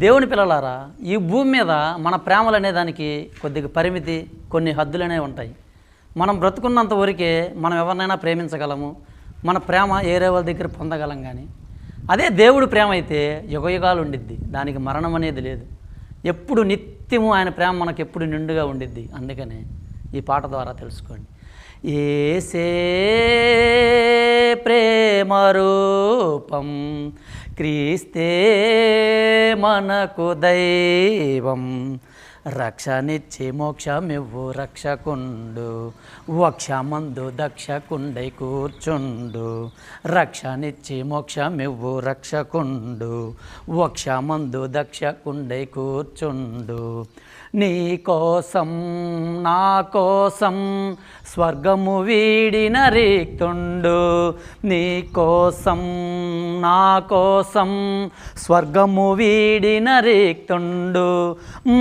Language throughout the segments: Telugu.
దేవుని పిల్లలారా, ఈ భూమి మీద మన ప్రేమలు అనే దానికి కొద్దిగా పరిమితి, కొన్ని హద్దులనే ఉంటాయి. మనం బ్రతుకున్నంత వరకే మనం ఎవరినైనా ప్రేమించగలము, మన ప్రేమ ఏరే వాళ్ళ దగ్గర పొందగలం. కానీ అదే దేవుడి ప్రేమ అయితే యుగయుగాలు ఉండిద్ది, దానికి మరణం అనేది లేదు. ఎప్పుడు నిత్యము ఆయన ప్రేమ మనకు ఎప్పుడు నిండుగా ఉండిద్ది. అందుకనే ఈ పాట ద్వారా తెలుసుకోండి. యేసే ప్రేమ రూపం, క్రీస్తే మనకు దైవం, రక్షనిచ్చి మోక్షమివ్వు రక్షకుండు, వక్షమందు దక్షకుండై కూర్చుండు. రక్షనిచ్చి మోక్షమివ్వు రక్షకుండు, వక్షమందు దక్షకుండై కూర్చుండు. నీ కోసం నా కోసం స్వర్గము వీడిన రీక్తుండు, నీ కోసం నా కోసం స్వర్గము వీడిన రీక్తుండు.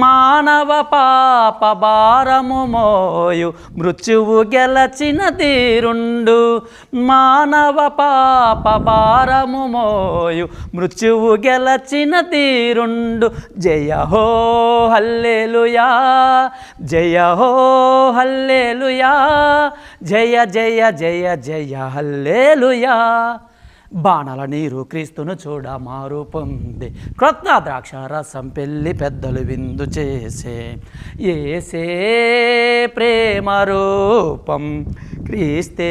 మానవ పాప భారము మోయు మృత్యువు గెలచిన తీరుండు, మానవ పాప భారము మోయు మృత్యువు గెలచిన తీరుండు. జయ హో హల్లెలూయా, జయ హో హల్లెలూయా, జయ జయ జయ జయ హల్లెలూయా. బాణల నీరు క్రీస్తును చూడ మారు పొందే, క్రొత్త ద్రాక్ష రసం పెళ్ళి పెద్దలు విందు చేసే. యేసే ప్రేమ రూపం, క్రీస్తే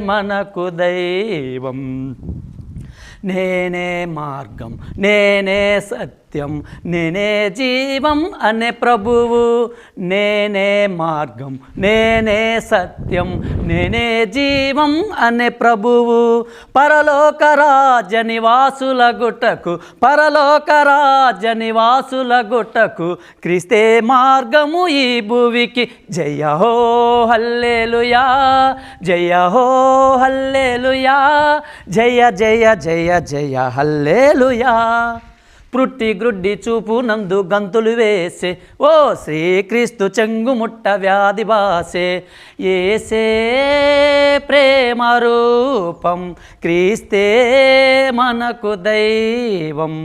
మనకు దైవం. నేనే మార్గం, నేనే సత్యం, నేనే జీవం అనే ప్రభువు. నేనే మార్గం, నేనే సత్యం, నేనే జీవం అనే ప్రభువు. పరలోక రాజ్య నివాసుల గుట్టకు, పరలోక రాజ్య నివాసుల గుట్టకు, క్రీస్తే మార్గము ఈ భువికి. జయ హో హల్లెలూయా, జయ హో హల్లెలూయా, జయ జయ జయ జయ హల్లెలూయా. పుట్టి గ్రుడ్డి చూపు నందు గంతులు వేసే, ఓ శ్రీక్రీస్తు చెంగుముట్ట వ్యాధి బాసే. యేసే ప్రేమ రూపం, క్రీస్తే మనకు దైవం.